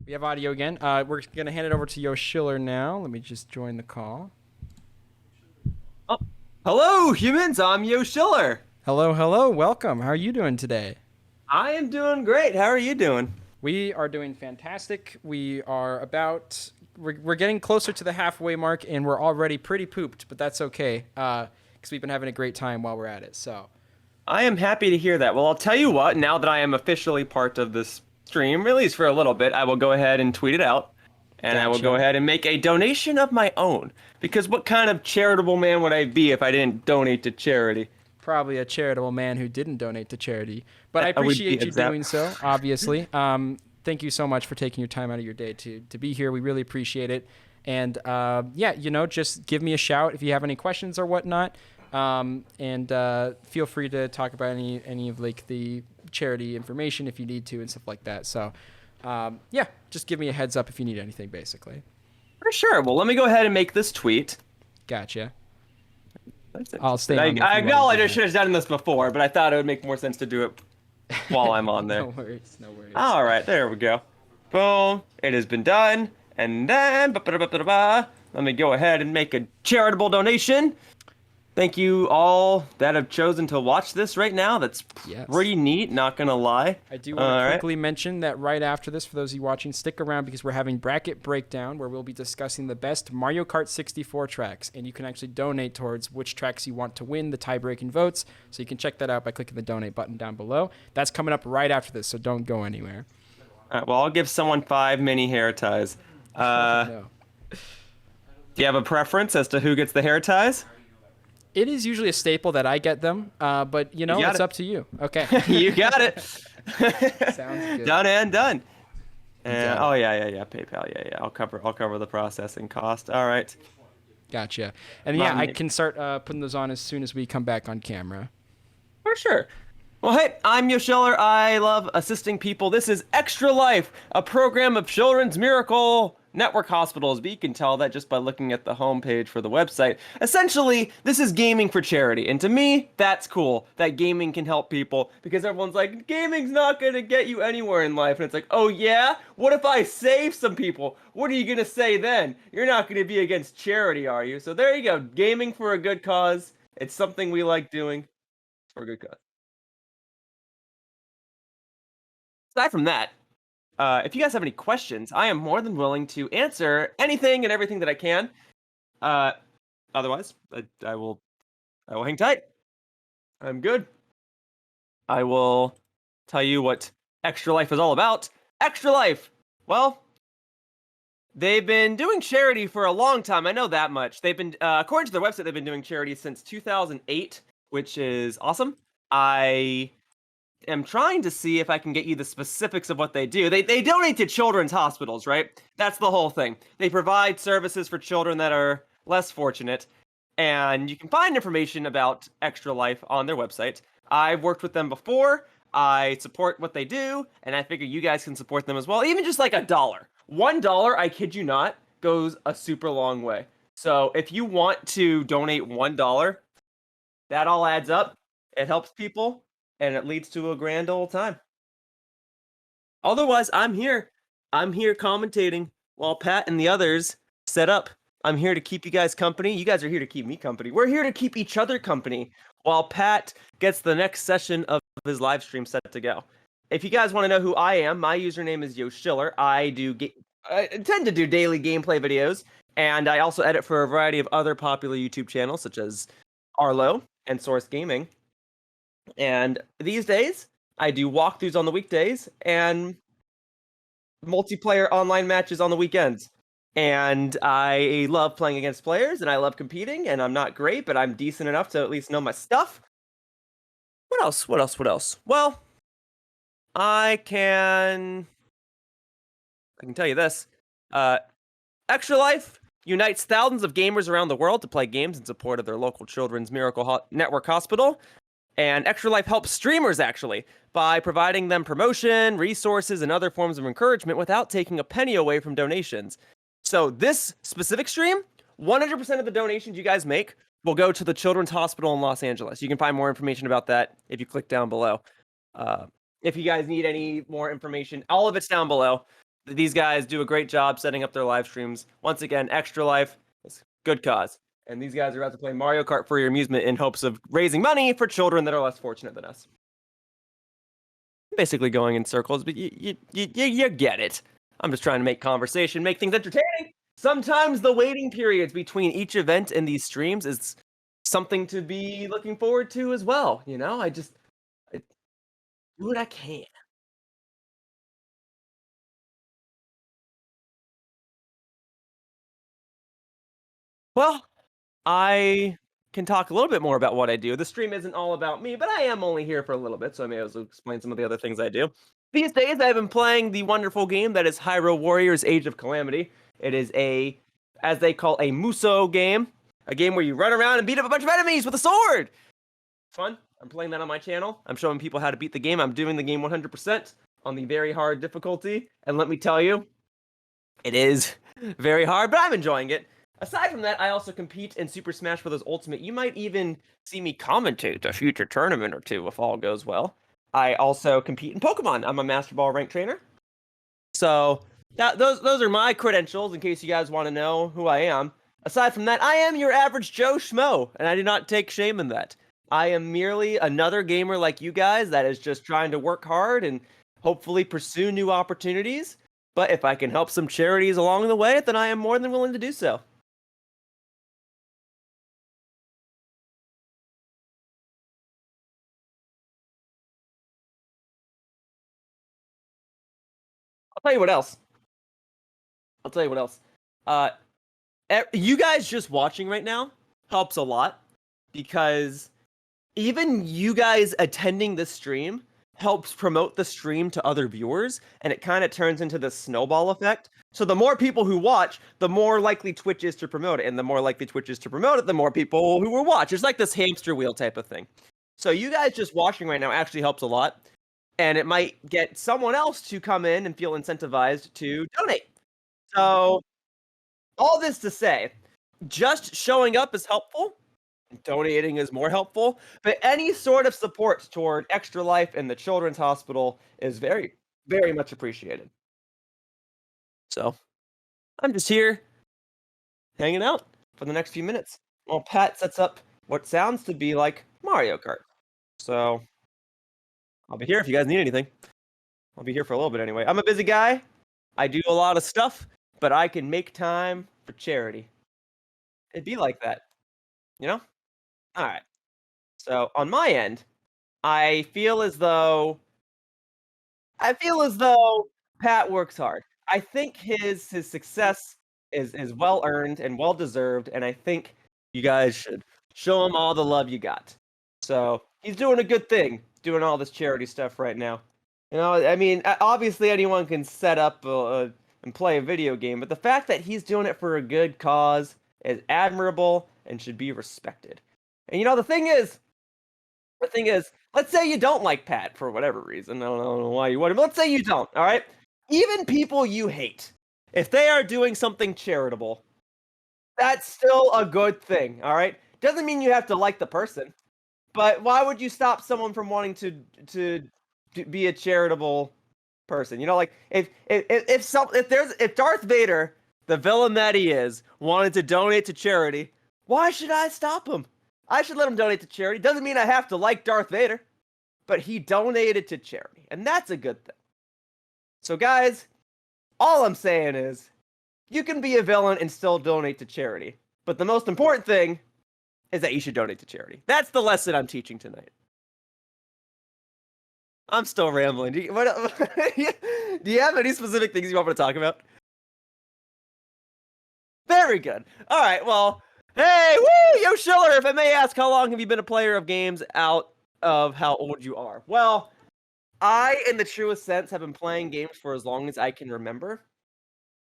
We have audio again. We're going to hand it over to Yoshiller now. Let me just join the call. Oh, hello, humans. I'm Yoshiller. Hello, hello. Welcome. How are you doing today? I am doing great. How are you doing? We are doing fantastic. We're getting closer to the halfway mark, and we're already pretty pooped, but that's okay because we've been having a great time while we're at it. So, I am happy to hear that. Well, I'll tell you what, now that I am officially part of this stream, at least for a little bit, I will go ahead and tweet it out. And I will go gotcha. ahead and make a donation of my own. Because what kind of charitable man would I be if I didn't donate to charity? Probably a charitable man who didn't donate to charity, but I I would be appreciate you exact. doing so, obviously. Thank you so much for taking your time out of your day to be here. We really appreciate it. And yeah, just give me a shout if you have any questions or whatnot. And feel free to talk about any of like the charity information if you need to and stuff like that. So yeah, just give me a heads up if you need anything, basically. For sure. Well, let me go ahead and make this tweet. Gotcha. That's I'll stay interesting. on there if I you want to acknowledge do I that. should have done this before, but I thought it would make more sense to do it while I'm on No there. worries, no worries. All right, there we go. Boom. It has been done. And then, let me go ahead and make a charitable donation. Thank you all that have chosen to watch this right now. That's Yes. pretty neat, not gonna lie. I do want to All right. quickly mention that right after this, for those of you watching, stick around because we're having bracket breakdown where we'll be discussing the best Mario Kart 64 tracks, and you can actually donate towards which tracks you want to win the tie-breaking votes. So you can check that out by clicking the donate button down below. That's coming up right after this, so don't go anywhere. All right, well, I'll give someone 5 mini hair ties. Oh Uh, no. do you have a preference as to who gets the hair ties? It is usually a staple that I get them, but You got it's it. up to you. Okay. You got it. Sounds good. Done and done. You And got oh it. yeah, PayPal, yeah. I'll cover the processing cost. All right. Gotcha. And yeah, I Mom, can start putting those on as soon as we come back on camera. for sure. Well, hey, I'm Yoshiller. I love assisting people. This is Extra Life, a program of Children's Miracle Network hospitals. But you can tell that just by looking at the homepage for the website. Essentially, this is gaming for charity. And to me, that's cool that gaming can help people because everyone's like, gaming's not going to get you anywhere in life. And it's like, oh, yeah? What if I save some people? What are you going to say then? You're not going to be against charity, are you? So there you go. Gaming for a good cause. It's something we like doing for a good cause. Aside from that, if you guys have any questions, I am more than willing to answer anything and everything that I can. Uh, otherwise, I will hang tight. I'm good. I will tell you what Extra Life is all about. Extra Life. Well, they've been doing charity for a long time. I know that much. They've been, according to their website, they've been doing charity since 2008, which is awesome. I am trying to see if I can get you the specifics of what they do. They donate to children's hospitals, right? That's the whole thing. They provide services for children that are less fortunate, and you can find information about Extra Life on their website. I've worked with them before. I support what they do, and I figure you guys can support them as well. Even just like $1. $1, I kid you not, goes a super long way. So if you want to donate $1, that all adds up. It helps people, and it leads to a grand old time. Otherwise, I'm here. I'm here commentating while Pat and the others set up. I'm here to keep you guys company. You guys are here to keep me company. We're here to keep each other company while Pat gets the next session of his live stream set to go. If you guys want to know who I am, my username is Yoshiller. I tend to do daily gameplay videos, and I also edit for a variety of other popular YouTube channels such as Arlo and Source Gaming. And these days, I do walkthroughs on the weekdays and multiplayer online matches on the weekends. And I love playing against players and I love competing, and I'm not great, but I'm decent enough to at least know my stuff. What else? What else? What else? Well, I can I can tell you this. Uh Extra Life unites thousands of gamers around the world to play games in support of their local Children's Miracle Network hospital. And Extra Life helps streamers actually by providing them promotion, resources, and other forms of encouragement without taking a penny away from donations. So this specific stream, 100% of the donations you guys make will go to the Children's Hospital in Los Angeles. You can find more information about that if you click down below. Uh, if you guys need any more information, all of it's down below. these guys do a great job setting up their live streams. Once again, Extra Life is good cause. And these guys are out to play Mario Kart for your amusement in hopes of raising money for children that are less fortunate than us. Basically going in circles, but you get it. I'm just trying to make conversation, make things entertaining. Sometimes the waiting periods between each event and these streams is something to be looking forward to as well. You know, I do what I can. Well, I can talk a little bit more about what I do. The stream isn't all about me, but I am only here for a little bit, so I may as well explain some of the other things I do. These days, I've been playing the wonderful game that is Hyrule Warriors Age of Calamity. It is a, as they call, a Muso game. A game where you run around and beat up a bunch of enemies with a sword! Fun. I'm playing that on my channel. I'm showing people how to beat the game. I'm doing the game 100% on the very hard difficulty. And let me tell you, it is very hard, but I'm enjoying it. Aside from that, I also compete in Super Smash Bros. Ultimate. You might even see me commentate a future tournament or two if all goes well. I also compete in Pokemon. I'm a Master Ball rank trainer. So those are my credentials in case you guys want to know who I am. Aside from that, I am your average Joe Schmo, and I do not take shame in that. I am merely another gamer like you guys that is just trying to work hard and hopefully pursue new opportunities. But if I can help some charities along the way, then I am more than willing to do so. I'll tell you what else. I'll tell you what else. Uh, you guys just watching right now helps a lot because even you guys attending the stream helps promote the stream to other viewers, and it kind of turns into this snowball effect. So the more people who watch, the more likely Twitch is to promote it, and the more likely Twitch is to promote it, the more people who will watch. It's like this hamster wheel type of thing. So you guys just watching right now actually helps a lot, and it might get someone else to come in and feel incentivized to donate. So all this to say, just showing up is helpful. Donating is more helpful, but any sort of support toward Extra Life and the Children's Hospital is very, very much appreciated. So, I'm just here hanging out for the next few minutes while Pat sets up what sounds to be like Mario Kart. So, I'll be here if you guys need anything. I'll be here for a little bit anyway. I'm a busy guy. I do a lot of stuff, but I can make time for charity. It'd be like that, you know? All right. So, on my end, I feel as though Pat works hard. I think his success is well earned and well deserved, and I think you guys should show him all the love you got. So he's doing a good thing, doing all this charity stuff right now. You know, I mean, obviously anyone can set up and play a video game, but the fact that he's doing it for a good cause is admirable and should be respected. And you know, the thing is, let's say you don't like Pat for whatever reason. I don't know why you would, but let's say you don't, all right? Even people you hate, if they are doing something charitable, that's still a good thing, all right? Doesn't mean you have to like the person, but why would you stop someone from wanting to be a charitable person? You know, like if Darth Vader, the villain that he is, wanted to donate to charity, why should I stop him? I should let him donate to charity. Doesn't mean I have to like Darth Vader, but he donated to charity, and that's a good thing. So guys, all I'm saying is, you can be a villain and still donate to charity, but the most important thing is that you should donate to charity. That's the lesson I'm teaching tonight. I'm still rambling. Do you have any specific things you want me to talk about? Very good. All right, well, hey, woo, Yoshiller, if I may ask, how long have you been a player of games out of how old you are? Well, I, in the truest sense, have been playing games for as long as I can remember.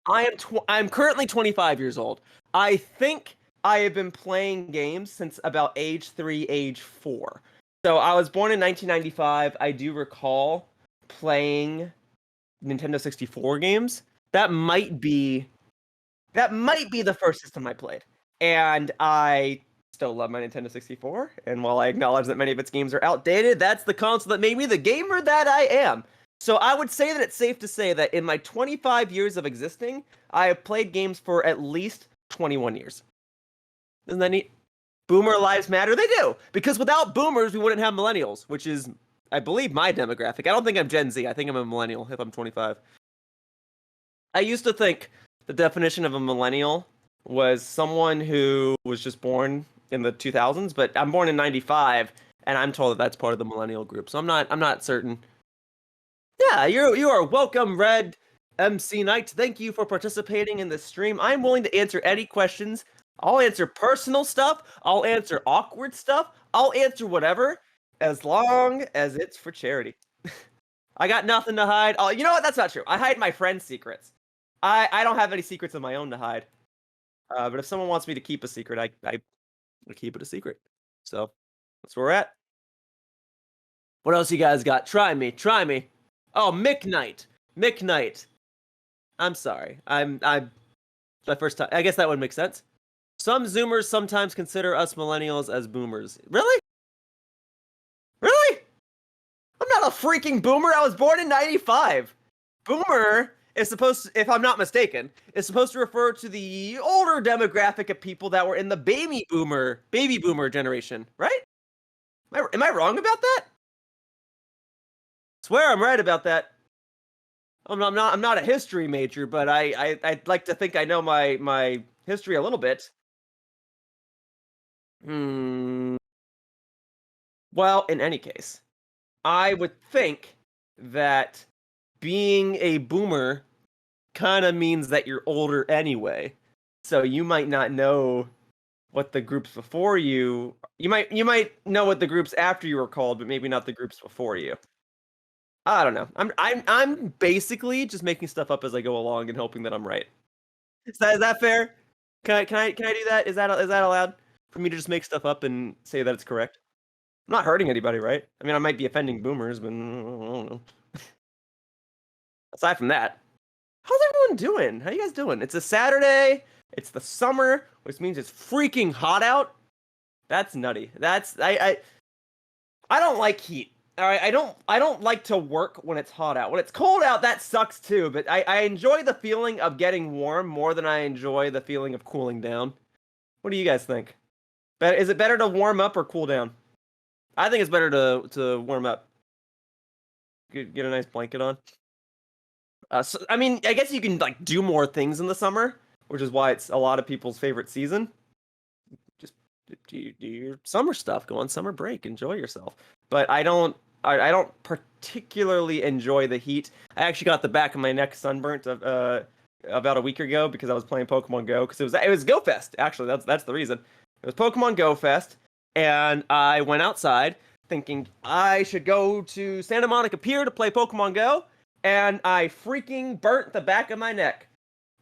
I'm currently 25 years old. I think I have been playing games since about age 3, age 4. So I was born in 1995. I do recall playing Nintendo 64 games. That might be the first system I played. And I still love my Nintendo 64. And while I acknowledge that many of its games are outdated, that's the console that made me the gamer that I am. So I would say that it's safe to say that in my 25 years of existing, I have played games for at least 21 years. Isn't that neat? Boomer lives matter. They do. Because without boomers, we wouldn't have millennials, which is, I believe, my demographic. I don't think I'm Gen Z. I think I'm a millennial if I'm 25. I used to think the definition of a millennial was someone who was just born in the 2000s, but I'm born in 95, and I'm told that that's part of the millennial group. So I'm not certain. Yeah, you are welcome, Red MC Knight. Thank you for participating in this stream. I'm willing to answer any questions. I'll answer personal stuff. I'll answer awkward stuff. I'll answer whatever, as long as it's for charity. I got nothing to hide. Oh, you know what? That's not true. I hide my friends' secrets. I don't have any secrets of my own to hide. But if someone wants me to keep a secret, I keep it a secret. So that's where we're at. What else you guys got? Try me. Oh, Mick Knight. I'm sorry. I'm my first time. I guess that would make sense. Some Zoomers sometimes consider us millennials as boomers. Really? Really? I'm not a freaking boomer. I was born in 95. Boomer is supposed to, if I'm not mistaken, is supposed to refer to the older demographic of people that were in the baby boomer generation, right? Am I wrong about that? Swear I'm right about that. I'm not a history major, but I'd like to think I know my history a little bit. Well, in any case, I would think that being a boomer kind of means that you're older anyway. So you might not know what the groups before you might know what the groups after you were called, but maybe not the groups before you. I don't know. I'm basically just making stuff up as I go along and hoping that I'm right. Is that fair? Can I do that? Is that allowed for me to just make stuff up and say that it's correct? I'm not hurting anybody, right? I mean, I might be offending boomers, but I don't know. Aside from that, how's everyone doing? How you guys doing? It's a Saturday. It's the summer, which means it's freaking hot out. That's nutty. I don't like heat. All right, I don't like to work when it's hot out. When it's cold out, that sucks too. But I enjoy the feeling of getting warm more than I enjoy the feeling of cooling down. What do you guys think? Is it better to warm up or cool down? I think it's better to warm up. Get a nice blanket on. So, I mean, I guess you can like do more things in the summer, which is why it's a lot of people's favorite season. Just do your summer stuff. Go on summer break. Enjoy yourself. But I don't particularly enjoy the heat. I actually got the back of my neck sunburnt about a week ago because I was playing Pokemon Go because it was Go Fest. Actually, that's the reason. It was Pokemon Go Fest, and I went outside thinking I should go to Santa Monica Pier to play Pokemon Go, and I freaking burnt the back of my neck.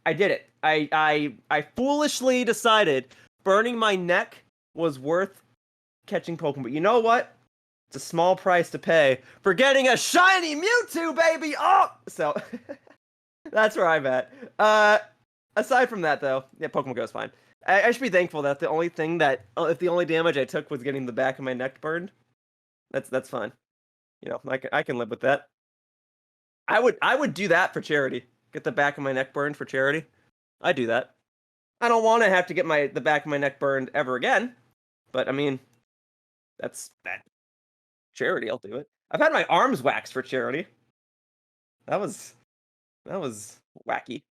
I did it. I foolishly decided burning my neck was worth catching Pokemon. But you know what? It's a small price to pay for getting a shiny Mewtwo, baby! Oh! So, that's where I'm at. Aside from that, though, yeah, Pokemon Go is fine. I should be thankful that the only thing if the only damage I took was getting the back of my neck burned, that's fine. You know, I can live with that. I would do that for charity. Get the back of my neck burned for charity. I'd do that. I don't want to have to get the back of my neck burned ever again, but I mean, that's that. Charity, I'll do it. I've had my arms waxed for charity. That was wacky.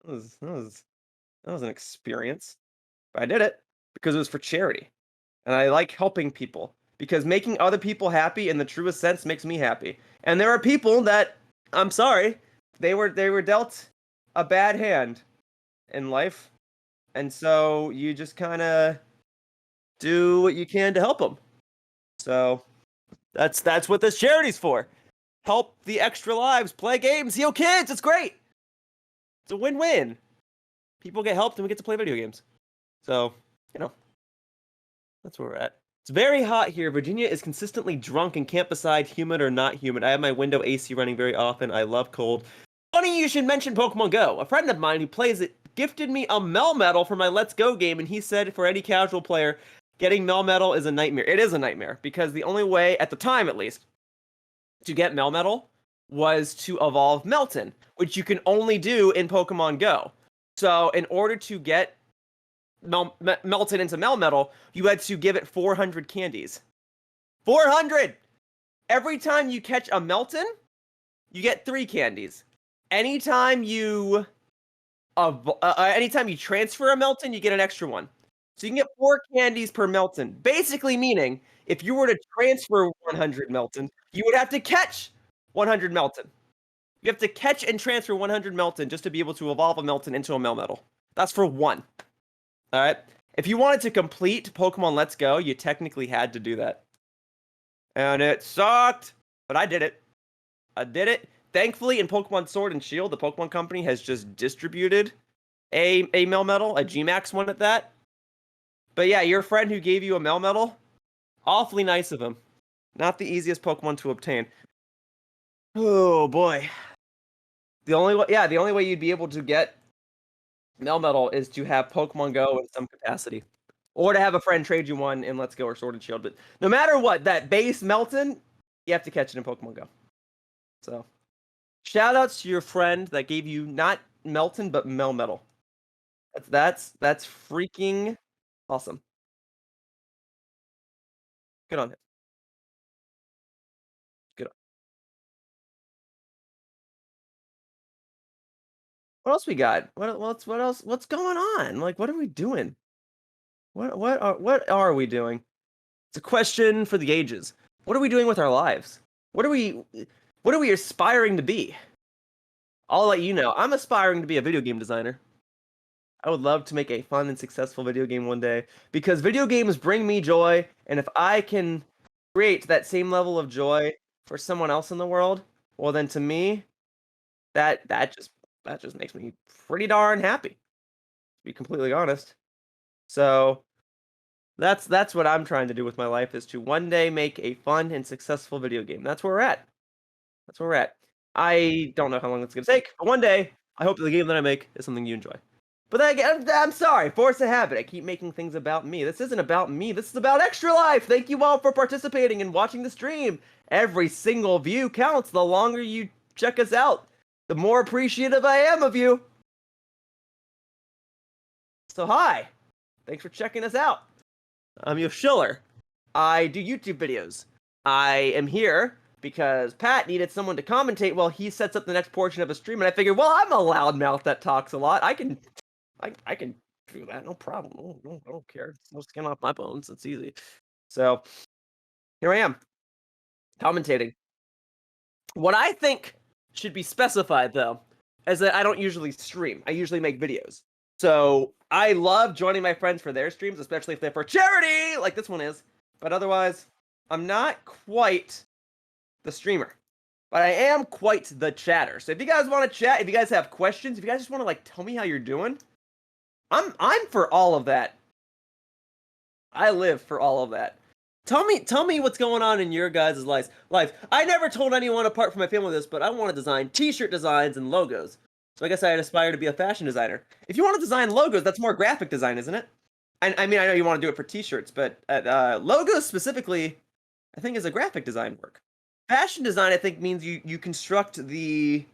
That was an experience. But I did it because it was for charity. And I like helping people because making other people happy in the truest sense makes me happy. And there are people that I'm sorry, they were dealt a bad hand in life. And so you just kind of do what you can to help them. So that's what this charity's for. Help the extra lives, play games, heal kids. It's great. It's a win-win. People get helped and we get to play video games. So, you know, that's where we're at. It's very hot here. Virginia is consistently drunk and can't decide humid or not humid. I have my window AC running very often. I love cold. Funny you should mention Pokemon Go. A friend of mine who plays it gifted me a Melmetal for my Let's Go game, and he said for any casual player, getting Melmetal is a nightmare. It is a nightmare, because the only way, at the time at least, to get Melmetal was to evolve Melton, which you can only do in Pokemon Go. So in order to get Melton into Melmetal, you had to give it 400 candies. 400! Every time you catch a Melton, you get 3 candies. Anytime you transfer a Melton, you get an extra one. So you can get 4 candies per Melton. Basically meaning, if you were to transfer 100 Melton, you would have to catch 100 Melton. You have to catch and transfer 100 Melton just to be able to evolve a Melton into a Melmetal. That's for one. Alright? If you wanted to complete Pokemon Let's Go, you technically had to do that. And it sucked! But I did it. I did it. Thankfully, in Pokemon Sword and Shield, the Pokemon Company has just distributed a Melmetal, a Gmax one at that. But yeah, your friend who gave you a Melmetal, awfully nice of him. Not the easiest Pokemon to obtain. Oh boy. The only way you'd be able to get Melmetal is to have Pokemon Go in some capacity. Or to have a friend trade you one in Let's Go or Sword and Shield. But no matter what, that base Melton, you have to catch it in Pokemon Go. So, shout outs to your friend that gave you not Melton, but Melmetal. That's freaking awesome. Good on him. Good on. What else we got? What else? What's going on? Like, what are we doing? What are we doing? It's a question for the ages. What are we doing with our lives? What are we aspiring to be? I'll let you know. I'm aspiring to be a video game designer. I would love to make a fun and successful video game one day because video games bring me joy, and if I can create that same level of joy for someone else in the world, well then to me, that just makes me pretty darn happy, to be completely honest. So that's what I'm trying to do with my life, is to one day make a fun and successful video game. That's where we're at. That's where we're at. I don't know how long it's gonna take, but one day I hope the game that I make is something you enjoy. But I'm sorry, force of habit. I keep making things about me. This isn't about me. This is about Extra Life. Thank you all for participating and watching the stream. Every single view counts. The longer you check us out, the more appreciative I am of you. So hi. Thanks for checking us out. I'm Yoshiller. I do YouTube videos. I am here because Pat needed someone to commentate while he sets up the next portion of a stream, and I figured, well, I'm a loudmouth that talks a lot. I can do that, no problem. I don't care. No skin off my bones. It's easy. So here I am, commentating. What I think should be specified, though, is that I don't usually stream. I usually make videos. So I love joining my friends for their streams, especially if they're for charity, like this one is. But otherwise, I'm not quite the streamer. But I am quite the chatter. So if you guys want to chat, if you guys have questions, if you guys just want to like tell me how you're doing, I'm for all of that. I live for all of that. Tell me what's going on in your guys' life. I never told anyone apart from my family this, but I want to design t-shirt designs and logos. So I guess I'd aspire to be a fashion designer. If you want to design logos, that's more graphic design, isn't it? I mean, I know you want to do it for t-shirts, but logos specifically, I think is a graphic design work. Fashion design, I think, means you construct the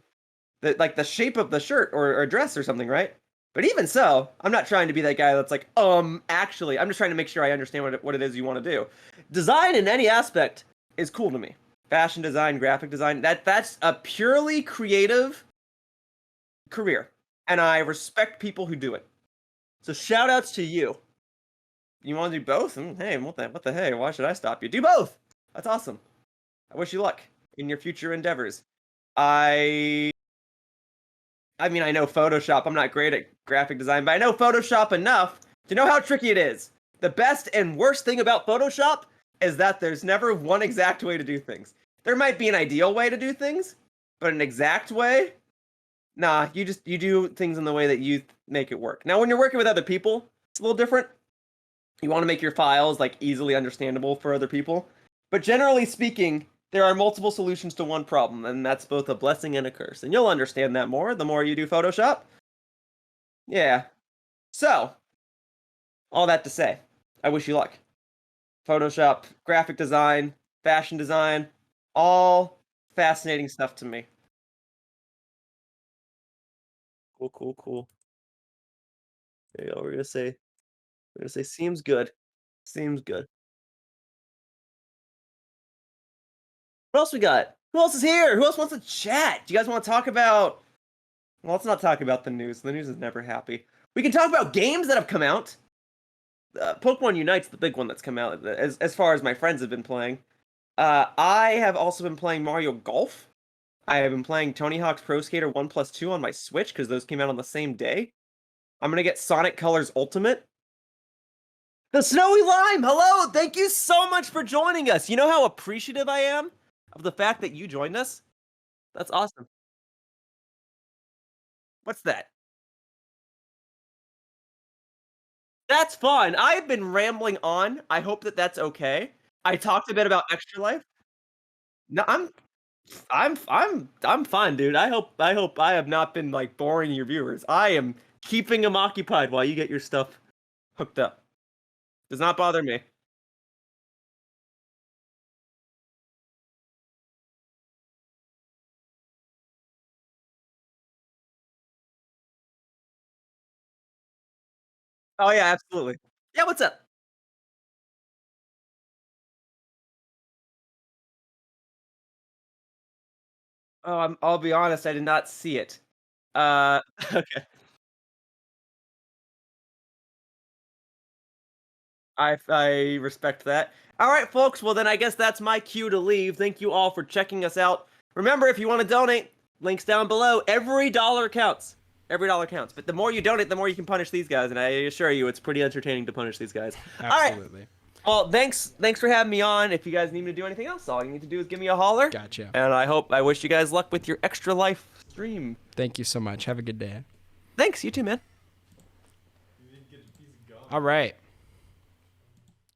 shape of the shirt or dress or something, right? But even so, I'm not trying to be that guy that's like, actually, I'm just trying to make sure I understand what it is you want to do. Design in any aspect is cool to me. Fashion design, graphic design, that's a purely creative career. And I respect people who do it. So shout outs to you. You want to do both? Hey, what the hey? Why should I stop you? Do both! That's awesome. I wish you luck in your future endeavors. I mean, I know Photoshop. I'm not great at graphic design, but I know Photoshop enough to know how tricky it is. The best and worst thing about Photoshop is that there's never one exact way to do things. There might be an ideal way to do things, but an exact way? Nah, you do things in the way that you make it work. Now, when you're working with other people, it's a little different. You want to make your files like easily understandable for other people. But generally speaking, there are multiple solutions to one problem, and that's both a blessing and a curse. And you'll understand that more the more you do Photoshop. Yeah. So, all that to say, I wish you luck. Photoshop, graphic design, fashion design, all fascinating stuff to me. Cool, cool, cool. There you go. We're gonna say seems good. Seems good. What else we got? Who else is here? Who else wants to chat? Do you guys want to talk about? Well, let's not talk about the news. The news is never happy. We can talk about games that have come out. Pokemon Unite's the big one that's come out, as far as my friends have been playing. I have also been playing Mario Golf. I have been playing Tony Hawk's Pro Skater 1+2 on my Switch because those came out on the same day. I'm gonna get Sonic Colors Ultimate. The Snowy Lime! Hello! Thank you so much for joining us. You know how appreciative I am of the fact that you joined us? That's awesome. What's that? That's fine. I've been rambling on. I hope that that's okay. I talked a bit about Extra Life. No, I'm fine, dude. I hope I have not been like boring your viewers. I am keeping them occupied while you get your stuff hooked up. Does not bother me. Oh yeah, absolutely. Yeah, what's up? Oh, I'll be honest, I did not see it. Okay. I respect that. All right, folks. Well, then I guess that's my cue to leave. Thank you all for checking us out. Remember, if you want to donate, links down below. Every dollar counts. Every dollar counts. But the more you donate, the more you can punish these guys. And I assure you, it's pretty entertaining to punish these guys. Absolutely. All right. Well, thanks for having me on. If you guys need me to do anything else, all you need to do is give me a holler. Gotcha. And I wish you guys luck with your Extra Life stream. Thank you so much. Have a good day. Thanks. You too, man. All right.